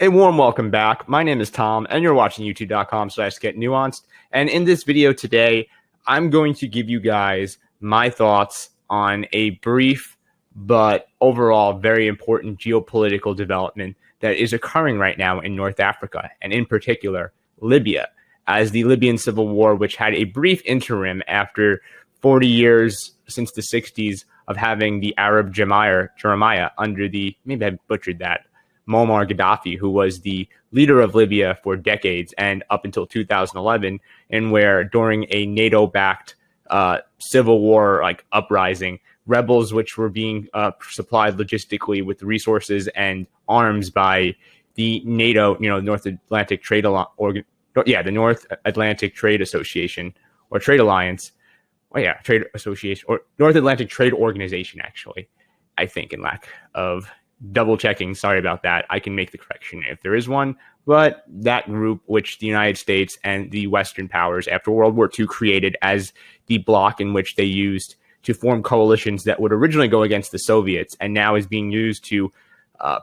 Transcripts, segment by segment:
A warm welcome back. My name is Tom, and you're watching youtube.com/getnuanced. And in this video today, I'm going to give you guys my thoughts on a brief but overall very important geopolitical development that is occurring right now in North Africa, and in particular, Libya, as the Libyan civil war, which had a brief interim after 40 years since the 60s of having the Arab Jeremiah under the, maybe I butchered that, Muammar Gaddafi, who was the leader of Libya for decades and up until 2011, and where during a NATO-backed civil war like uprising, rebels which were being supplied logistically with resources and arms by the NATO, North Atlantic Trade the North Atlantic Trade Association or Trade Alliance, Trade Association or North Atlantic Trade Organization, actually, I think, in lack of double checking. Sorry about that. I can make the correction if there is one. But that group, which the United States and the Western powers after World War II created as the bloc in which they used to form coalitions that would originally go against the Soviets and now is being used to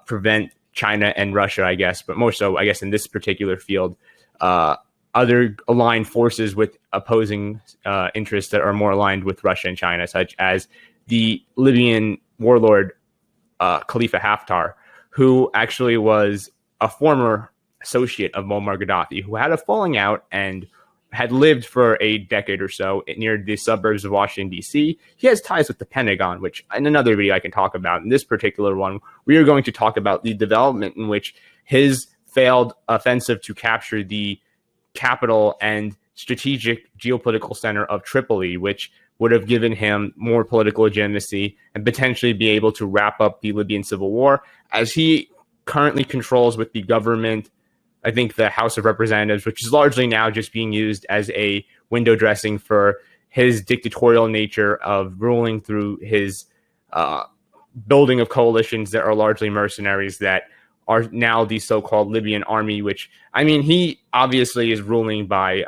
prevent China and Russia, I guess, but more so, I guess, in this particular field, other aligned forces with opposing interests that are more aligned with Russia and China, such as the Libyan warlord Khalifa Haftar, who actually was a former associate of Muammar Gaddafi, who had a falling out and had lived for a decade or so near the suburbs of Washington, D.C. He has ties with the Pentagon, which in another video I can talk about. In this particular one, we are going to talk about the development in which his failed offensive to capture the capital and strategic geopolitical center of Tripoli, which would have given him more political legitimacy and potentially be able to wrap up the Libyan civil war, as he currently controls with the government, I think the House of Representatives, which is largely now just being used as a window dressing for his dictatorial nature of ruling through his building of coalitions that are largely mercenaries that are now the so-called Libyan army, which, I mean, he obviously is ruling by,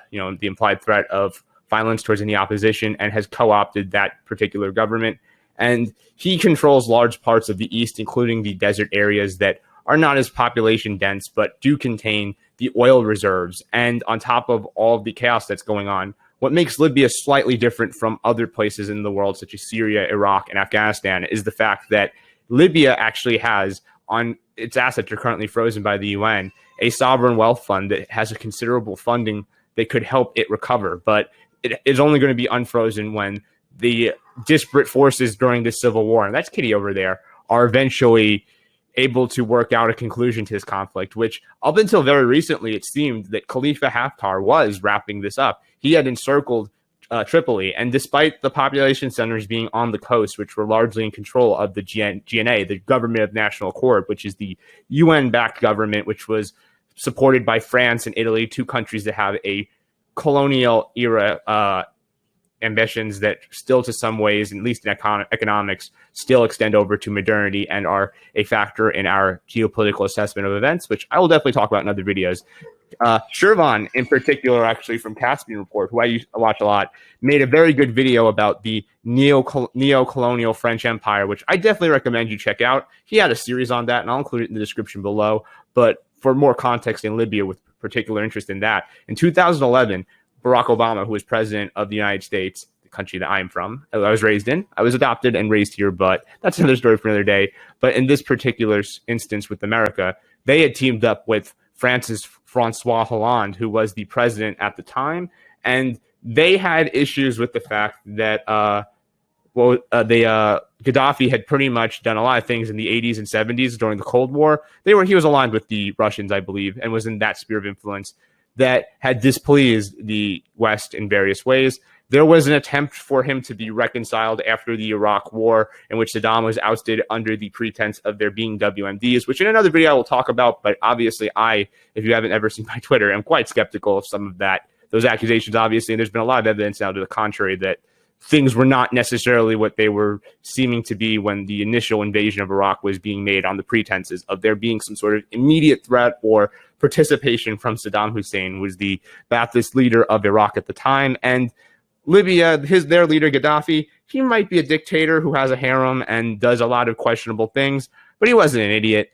the implied threat of violence towards any opposition and has co-opted that particular government. And he controls large parts of the east, including the desert areas that are not as population dense, but do contain the oil reserves. And on top of all the chaos that's going on, what makes Libya slightly different from other places in the world, such as Syria, Iraq, and Afghanistan, is the fact that Libya actually has, on its assets are currently frozen by the UN, a sovereign wealth fund that has a considerable funding that could help it recover. But it is only going to be unfrozen when the disparate forces during this civil war, and that's Kitty over there, are eventually able to work out a conclusion to this conflict, which up until very recently, it seemed that Khalifa Haftar was wrapping this up. He had encircled Tripoli, and despite the population centers being on the coast, which were largely in control of the GNA, the Government of National Accord, which is the UN-backed government, which was supported by France and Italy, two countries that have a colonial era ambitions that still to some ways, at least in economics, still extend over to modernity and are a factor in our geopolitical assessment of events, which I will definitely talk about in other videos. Shervan, in particular, actually from Caspian Report, who I watch a lot, made a very good video about the neo-colonial French Empire, which I definitely recommend you check out. He had a series on that, and I'll include it in the description below. But for more context in Libya, with particular interest in that, in 2011, Barack Obama, who was president of the United States, the country that I'm from, I was raised in. I was adopted and raised here, but that's another story for another day. But in this particular instance with America, they had teamed up with France's Francois Hollande, who was the president at the time, and they had issues with the fact that Gaddafi had pretty much done a lot of things in the 80s and 70s during the Cold War. He was aligned with the Russians, I believe, and was in that sphere of influence that had displeased the West in various ways. There was an attempt for him to be reconciled after the Iraq War, in which Saddam was ousted under the pretense of there being WMDs, which in another video I will talk about. But obviously, if you haven't ever seen my Twitter, I'm quite skeptical of some of those accusations, obviously. And there's been a lot of evidence now to the contrary that things were not necessarily what they were seeming to be when the initial invasion of Iraq was being made on the pretenses of there being some sort of immediate threat or participation from Saddam Hussein, who was the Ba'athist leader of Iraq at the time. And Libya, their leader Gaddafi, he might be a dictator who has a harem and does a lot of questionable things, but he wasn't an idiot.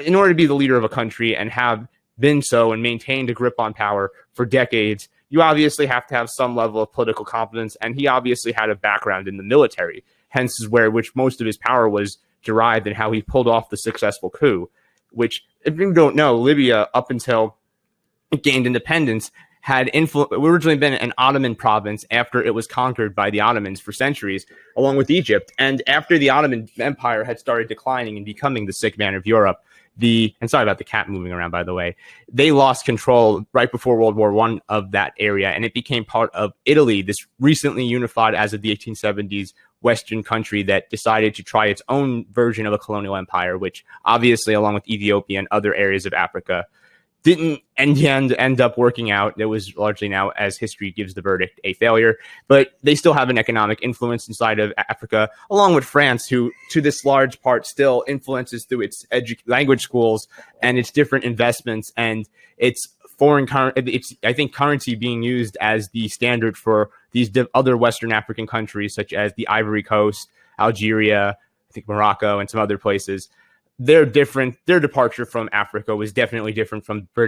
in order to be the leader of a country and have been so and maintained a grip on power for decades, you obviously have to have some level of political competence. And he obviously had a background in the military, hence is where which most of his power was derived and how he pulled off the successful coup, which, if you don't know, Libya, up until it gained independence, had originally been an Ottoman province after it was conquered by the Ottomans for centuries, along with Egypt. And after the Ottoman Empire had started declining and becoming the sick man of Europe, and sorry about the cat moving around, by the way, they lost control right before World War I of that area, and it became part of Italy, this recently unified as of the 1870s Western country that decided to try its own version of a colonial empire, which obviously, along with Ethiopia and other areas of Africa, didn't end up working out. It was largely, now as history gives the verdict, a failure. But they still have an economic influence inside of Africa, along with France, who to this large part still influences through its language schools and its different investments and its foreign currency being used as the standard for these other Western African countries, such as the Ivory Coast, Algeria, I think Morocco, and some other places. They're different. Their departure from Africa was definitely different from the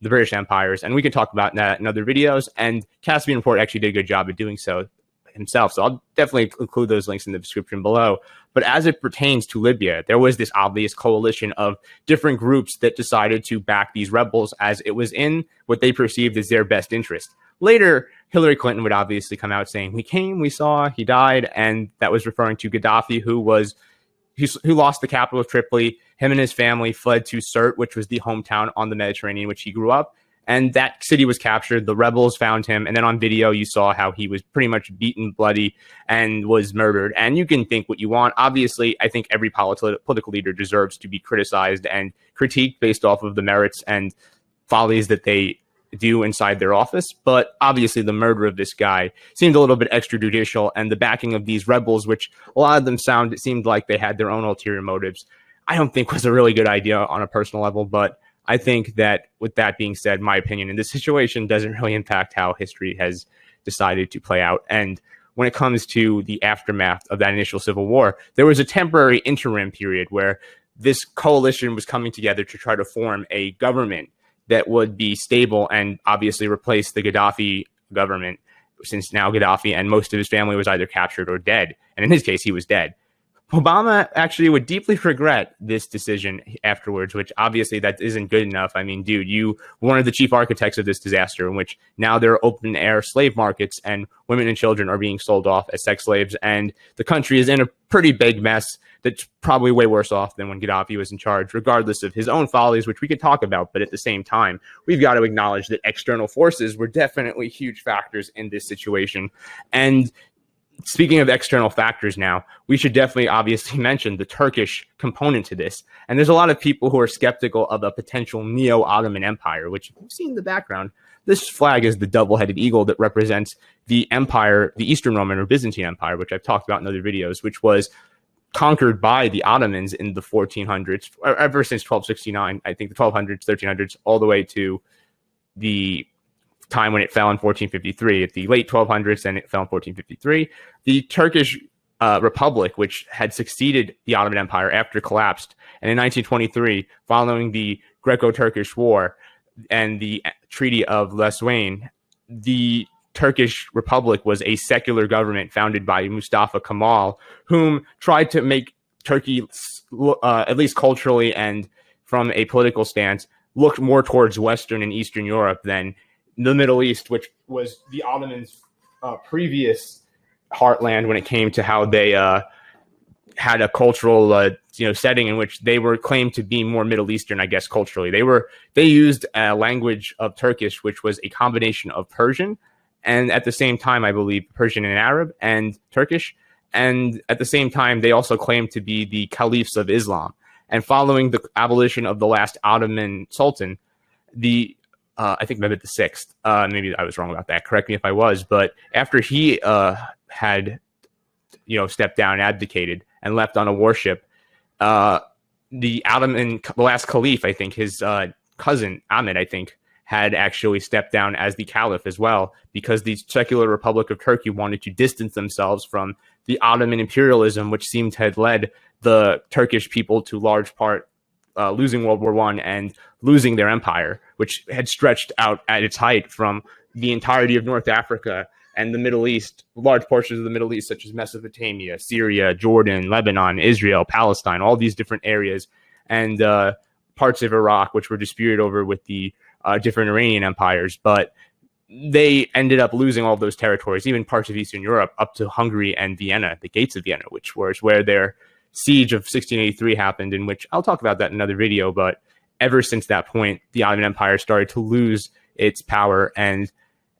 British empires. And we can talk about that in other videos. And Caspian Report actually did a good job of doing so himself. So I'll definitely include those links in the description below. But as it pertains to Libya, there was this obvious coalition of different groups that decided to back these rebels as it was in what they perceived as their best interest. Later, Hillary Clinton would obviously come out saying, "We came, we saw, he died." And that was referring to Gaddafi, who lost the capital of Tripoli. Him and his family fled to Sirte, which was the hometown on the Mediterranean, which he grew up. And that city was captured. The rebels found him. And then on video, you saw how he was pretty much beaten, bloody, and was murdered. And you can think what you want. Obviously, I think every political leader deserves to be criticized and critiqued based off of the merits and follies that they do inside their office. But obviously the murder of this guy seemed a little bit extrajudicial, and the backing of these rebels, which a lot of them it seemed like they had their own ulterior motives, I don't think was a really good idea on a personal level. But I think that, with that being said, my opinion in this situation doesn't really impact how history has decided to play out. And when it comes to the aftermath of that initial civil war, there was a temporary interim period where this coalition was coming together to try to form a government that would be stable and obviously replace the Gaddafi government, since now Gaddafi and most of his family was either captured or dead. And in his case, he was dead. Obama actually would deeply regret this decision afterwards, which obviously that isn't good enough. I mean, dude, you were one of the chief architects of this disaster, in which now there are open air slave markets and women and children are being sold off as sex slaves. And the country is in a pretty big mess that's probably way worse off than when Gaddafi was in charge, regardless of his own follies, which we could talk about. But at the same time, we've got to acknowledge that external forces were definitely huge factors in this situation. And speaking of external factors now, we should definitely obviously mention the Turkish component to this. And there's a lot of people who are skeptical of a potential neo-Ottoman empire, which you've seen in the background. This flag is the double-headed eagle that represents the empire, the Eastern Roman or Byzantine Empire, which I've talked about in other videos, which was conquered by the Ottomans in the 1400s, ever since 1269, I think the 1200s, 1300s, all the way to the time when it fell in 1453. At the late 1200s, and it fell in 1453. The Turkish Republic, which had succeeded the Ottoman Empire after it collapsed, and in 1923, following the Greco-Turkish War and the Treaty of Lausanne, the Turkish Republic was a secular government founded by Mustafa Kemal, whom tried to make Turkey, at least culturally and from a political stance, look more towards Western and Eastern Europe than the Middle East, which was the Ottomans' previous heartland when it came to how they had a cultural setting in which they were claimed to be more Middle Eastern, I guess, culturally. They used a language of Turkish, which was a combination of Persian and at the same time, I believe, Persian and Arab and Turkish. And at the same time, they also claimed to be the caliphs of Islam. And following the abolition of the last Ottoman Sultan, I think Mehmed VI, maybe I was wrong about that, correct me if I was, but after he had stepped down, abdicated, and left on a warship, the last caliph, I think, his cousin, Ahmed, I think, had actually stepped down as the caliph as well, because the secular Republic of Turkey wanted to distance themselves from the Ottoman imperialism, which seemed to have led the Turkish people to large part losing World War I and losing their empire, which had stretched out at its height from the entirety of North Africa and the Middle East, large portions of the Middle East, such as Mesopotamia, Syria, Jordan, Lebanon, Israel, Palestine, all these different areas, and parts of Iraq, which were disputed over with the different Iranian empires. But they ended up losing all of those territories, even parts of Eastern Europe, up to Hungary and Vienna, the gates of Vienna, which was where their siege of 1683 happened, in which I'll talk about that in another video. But ever since that point, the Ottoman Empire started to lose its power, and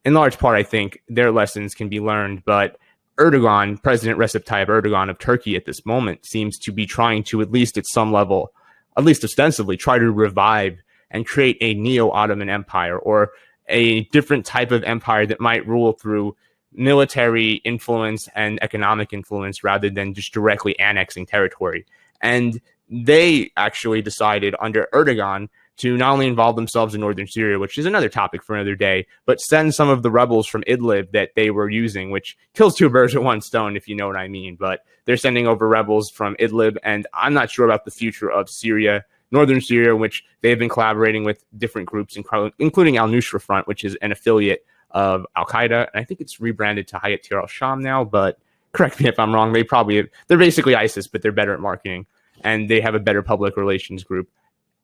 in large part, I think their lessons can be learned. But Erdogan, President Recep Tayyip Erdogan of Turkey at this moment, seems to be trying to, at least at some level, at least ostensibly, try to revive and create a neo-Ottoman empire, or a different type of empire that might rule through military influence and economic influence rather than just directly annexing territory. And they actually decided under Erdogan to not only involve themselves in northern Syria, which is another topic for another day, but send some of the rebels from Idlib that they were using, which kills two birds with one stone, if you know what I mean. But they're sending over rebels from Idlib, and I'm not sure about the future of Syria, northern Syria, in which they've been collaborating with different groups, including Al-Nusra Front, which is an affiliate of Al-Qaeda. And I think it's rebranded to Hayat Tahrir al-Sham now, but correct me if I'm wrong. They're basically ISIS, but they're better at marketing, and they have a better public relations group.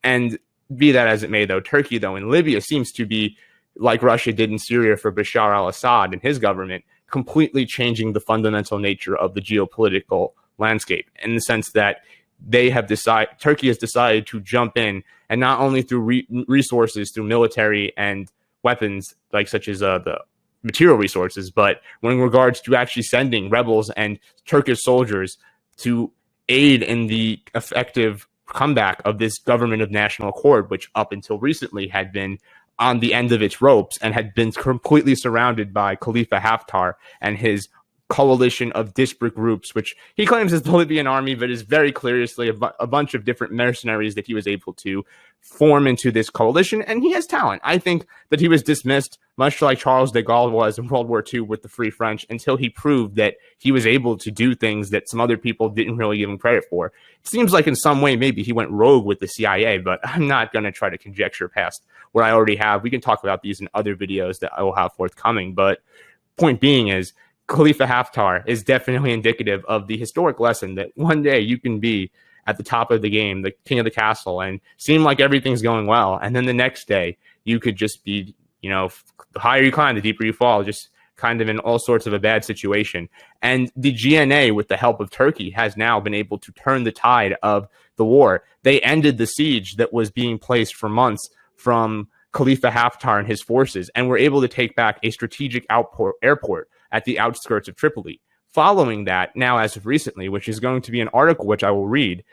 And be that as it may, though, Turkey, though, in Libya seems to be, like Russia did in Syria for Bashar al-Assad and his government, completely changing the fundamental nature of the geopolitical landscape, in the sense that Turkey has decided to jump in, and not only through resources, through military and weapons, like such as the material resources, but when in regards to actually sending rebels and Turkish soldiers to aid in the effective comeback of this government of national accord, which up until recently had been on the end of its ropes and had been completely surrounded by Khalifa Haftar and his coalition of disparate groups, which he claims is the Libyan army, but is very clearly a bunch of different mercenaries that he was able to form into this coalition. And he has talent. I think that he was dismissed, much like Charles de Gaulle was in World War II with the Free French, until he proved that he was able to do things that some other people didn't really give him credit for. It seems like in some way maybe he went rogue with the CIA, but I'm not going to try to conjecture past what I already have. We can talk about these in other videos that I will have forthcoming, but point being is, Khalifa Haftar is definitely indicative of the historic lesson that one day you can be at the top of the game, the king of the castle, and seem like everything's going well. And then the next day you could just be, the higher you climb, the deeper you fall, just kind of in all sorts of a bad situation. And the GNA, with the help of Turkey, has now been able to turn the tide of the war. They ended the siege that was being placed for months from Khalifa Haftar and his forces, and were able to take back a strategic airport at the outskirts of Tripoli. Following that, now as of recently, which is going to be an article which I will read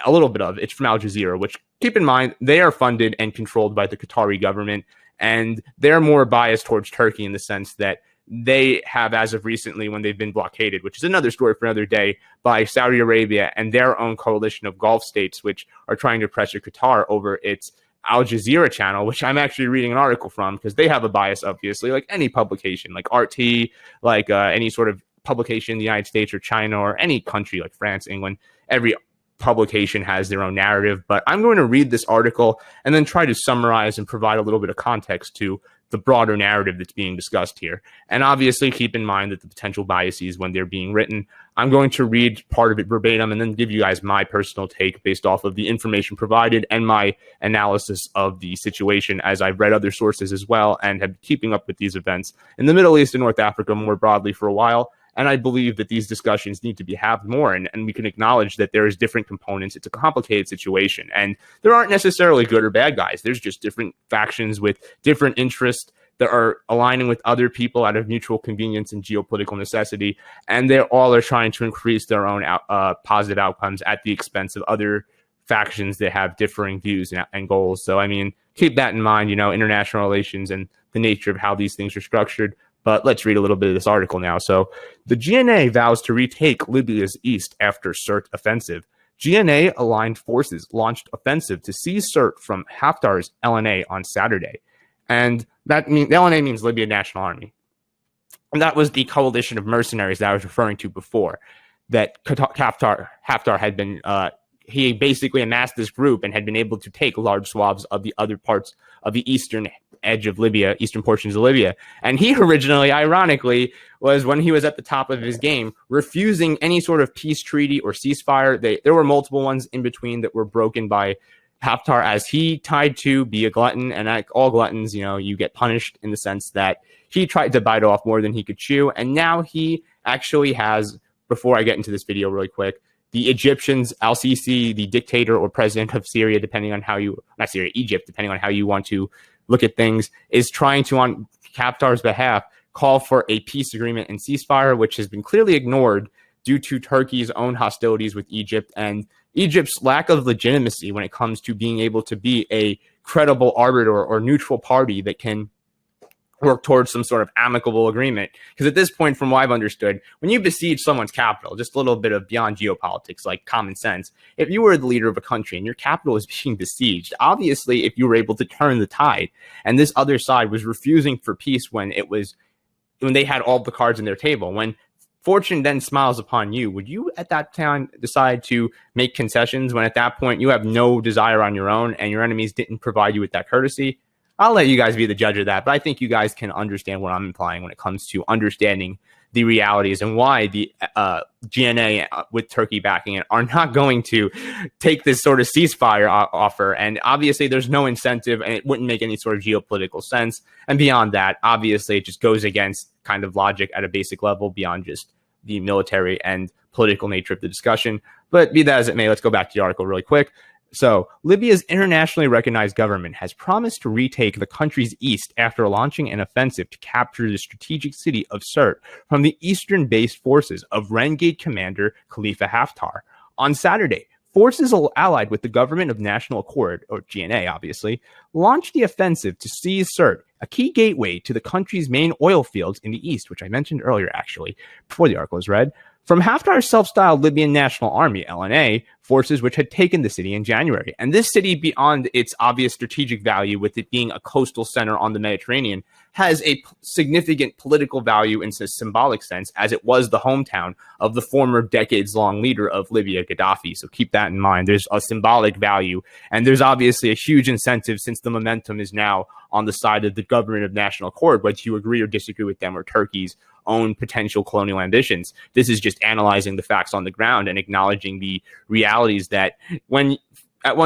a little bit of, it's from Al Jazeera, which, keep in mind, they are funded and controlled by the Qatari government, and they're more biased towards Turkey in the sense that they have, as of recently, when they've been blockaded, which is another story for another day, by Saudi Arabia and their own coalition of Gulf states, which are trying to pressure Qatar over its Al Jazeera channel, which I'm actually reading an article from, because they have a bias, obviously, like any publication, like RT, like any sort of publication in the United States or China or any country like France, England. Every publication has their own narrative. But I'm going to read this article and then try to summarize and provide a little bit of context to the broader narrative that's being discussed here. And obviously keep in mind that the potential biases when they're being written. I'm going to read part of it verbatim and then give you guys my personal take based off of the information provided and my analysis of the situation, as I've read other sources as well and have been keeping up with these events in the Middle East and North Africa more broadly for a while. And I believe that these discussions need to be had more, and we can acknowledge that there is different components. It's a complicated situation, and there aren't necessarily good or bad guys. There's just different factions with different interests that are aligning with other people out of mutual convenience and geopolitical necessity, and they all are trying to increase their own positive outcomes at the expense of other factions that have differing views and goals. So, I mean, keep that in mind, international relations and the nature of how these things are structured. But let's read a little bit of this article now. So, the GNA vows to retake Libya's east after Sirte offensive. GNA-aligned forces launched offensive to seize Sirte from Haftar's LNA on Saturday. And that means LNA means Libyan National Army. And that was the coalition of mercenaries that I was referring to before, that Haftar had been he basically amassed this group and had been able to take large swaths of the other parts of the eastern edge of Libya, eastern portions of Libya. And he originally, ironically, was, when he was at the top of his game, refusing any sort of peace treaty or ceasefire. There were multiple ones in between that were broken by Haftar, as he tried to be a glutton, and like all gluttons, you get punished in the sense that he tried to bite off more than he could chew. And now he actually has, before I get into this video really quick, the Egyptians, al-Sisi, the dictator or president of Syria, depending on how you, not Syria, Egypt, depending on how you want to look at things, is trying to, on Haftar's behalf, call for a peace agreement and ceasefire, which has been clearly ignored due to Turkey's own hostilities with Egypt and Egypt's lack of legitimacy when it comes to being able to be a credible arbiter or neutral party that can work towards some sort of amicable agreement. Because at this point, from what I've understood, when you besiege someone's capital, just a little bit of beyond geopolitics, like common sense, if you were the leader of a country and your capital is being besieged, obviously if you were able to turn the tide, and this other side was refusing for peace when they had all the cards in their table, when fortune then smiles upon you, would you at that time decide to make concessions when at that point you have no desire on your own and your enemies didn't provide you with that courtesy? I'll let you guys be the judge of that, but I think you guys can understand what I'm implying when it comes to understanding the realities and why the GNA with Turkey backing it are not going to take this sort of ceasefire offer. And obviously there's no incentive, and it wouldn't make any sort of geopolitical sense. And beyond that, obviously it just goes against kind of logic at a basic level beyond just the military and political nature of the discussion. But be that as it may, let's go back to the article really quick. So, Libya's internationally recognized government has promised to retake the country's east after launching an offensive to capture the strategic city of Sirte from the eastern-based forces of renegade commander Khalifa Haftar. On Saturday, forces allied with the Government of National Accord, or GNA obviously, launched the offensive to seize Sirte, a key gateway to the country's main oil fields in the east, which I mentioned earlier actually, before the article was read. From Haftar's self-styled Libyan National Army, LNA, forces which had taken the city in January. And this city, beyond its obvious strategic value with it being a coastal center on the Mediterranean, has a significant political value in a symbolic sense, as it was the hometown of the former decades-long leader of Libya, Gaddafi. So keep that in mind. There's a symbolic value, and there's obviously a huge incentive since the momentum is now on the side of the Government of National Accord, whether you agree or disagree with them or Turkey's own potential colonial ambitions. This is just analyzing the facts on the ground and acknowledging the realities that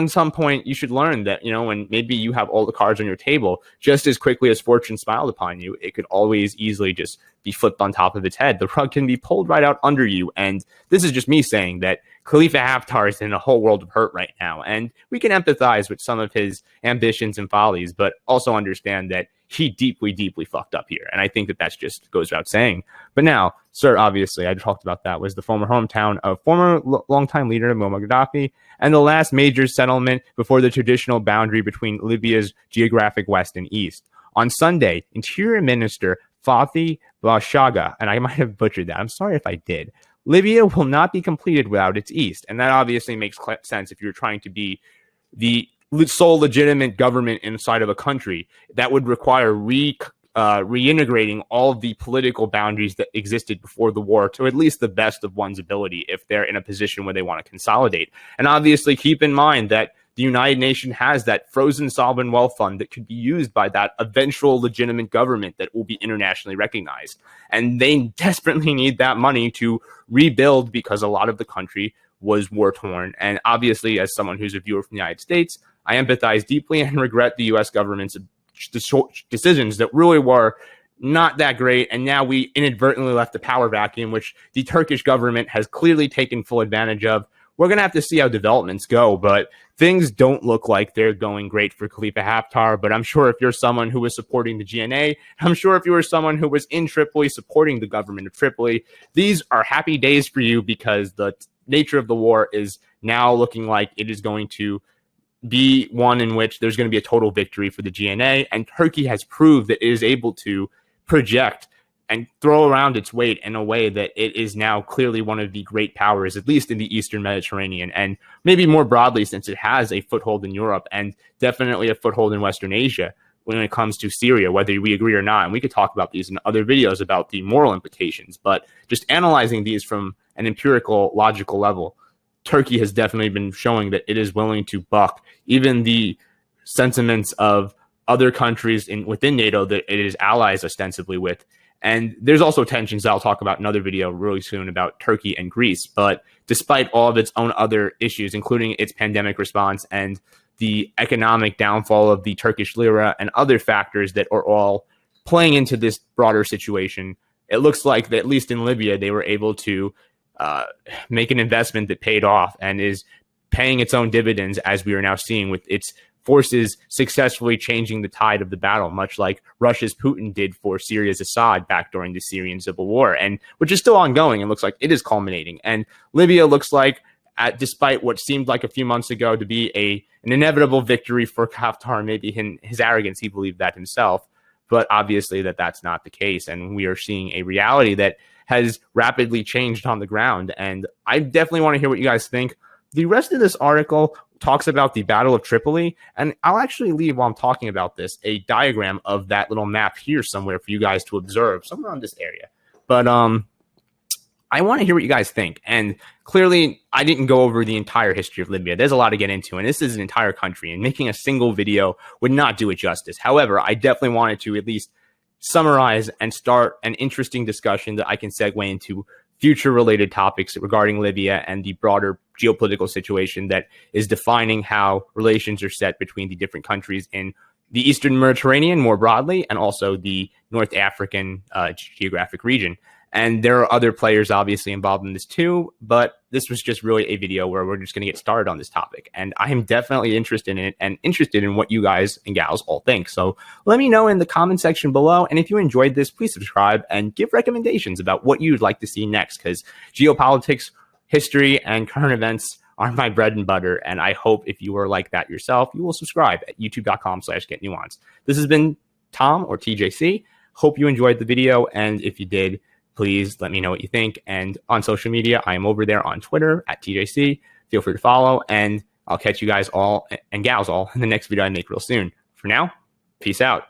some point you should learn that, when maybe you have all the cards on your table, just as quickly as fortune smiled upon you, it could always easily just be flipped on top of its head. The rug can be pulled right out under you. And this is just me saying that Khalifa Haftar is in a whole world of hurt right now. And we can empathize with some of his ambitions and follies, but also understand that he deeply, deeply fucked up here. And I think that that's just goes without saying. But now, Sirte, obviously, I talked about that, was the former hometown of former longtime leader Muammar Gaddafi, and the last major settlement before the traditional boundary between Libya's geographic west and east. On Sunday, Interior Minister Fathi Bashaga, and I might have butchered that, I'm sorry if I did, Libya will not be completed without its east. And that obviously makes sense if you're trying to be the sole legitimate government inside of a country. That would require reintegrating all of the political boundaries that existed before the war to at least the best of one's ability if they're in a position where they want to consolidate. And obviously keep in mind that the United Nations has that frozen sovereign wealth fund that could be used by that eventual legitimate government that will be internationally recognized. And they desperately need that money to rebuild because a lot of the country was war-torn. And obviously, as someone who's a viewer from the United States, I empathize deeply and regret the U.S. government's decisions that really were not that great. And now we inadvertently left the power vacuum, which the Turkish government has clearly taken full advantage of. We're going to have to see how developments go, but things don't look like they're going great for Khalifa Haftar. But I'm sure if you're someone who was supporting the GNA, I'm sure if you were someone who was in Tripoli supporting the government of Tripoli, these are happy days for you, because the nature of the war is now looking like it is going to be one in which there's going to be a total victory for the GNA. And Turkey has proved that it is able to project and throw around its weight in a way that it is now clearly one of the great powers, at least in the Eastern Mediterranean, and maybe more broadly since it has a foothold in Europe and definitely a foothold in Western Asia when it comes to Syria, whether we agree or not. And we could talk about these in other videos about the moral implications, but just analyzing these from an empirical, logical level, Turkey has definitely been showing that it is willing to buck even the sentiments of other countries within NATO that it is allies ostensibly with. And there's also tensions that I'll talk about in another video really soon about Turkey and Greece. But despite all of its own other issues, including its pandemic response and the economic downfall of the Turkish lira and other factors that are all playing into this broader situation, it looks like that at least in Libya, they were able to make an investment that paid off and is paying its own dividends, as we are now seeing with its forces successfully changing the tide of the battle, much like Russia's Putin did for Syria's Assad back during the Syrian civil war, and which is still ongoing and looks like it is culminating. And Libya looks like, despite what seemed like a few months ago to be an inevitable victory for Haftar, maybe in his arrogance, he believed that himself, but obviously that's not the case. And we are seeing a reality that has rapidly changed on the ground. And I definitely want to hear what you guys think. The rest of this article talks about the Battle of Tripoli, and I'll actually leave, while I'm talking about this, a diagram of that little map here somewhere for you guys to observe, somewhere on this area. But I want to hear what you guys think. And clearly, I didn't go over the entire history of Libya. There's a lot to get into, and this is an entire country, and making a single video would not do it justice. However, I definitely wanted to at least summarize and start an interesting discussion that I can segue into future related topics regarding Libya and the broader geopolitical situation that is defining how relations are set between the different countries in the Eastern Mediterranean more broadly, and also the North African geographic region. And there are other players obviously involved in this too, but this was just really a video where we're just going to get started on this topic. And I am definitely interested in it and interested in what you guys and gals all think. So let me know in the comment section below. And if you enjoyed this, please subscribe and give recommendations about what you'd like to see next, because geopolitics, history, and current events are my bread and butter. And I hope if you are like that yourself, you will subscribe at youtube.com/getnuanced. This has been Tom, or TJC. Hope you enjoyed the video. And if you did, please let me know what you think. And on social media, I am over there on Twitter at TJC. Feel free to follow, and I'll catch you guys all and gals all in the next video I make real soon. For now, peace out.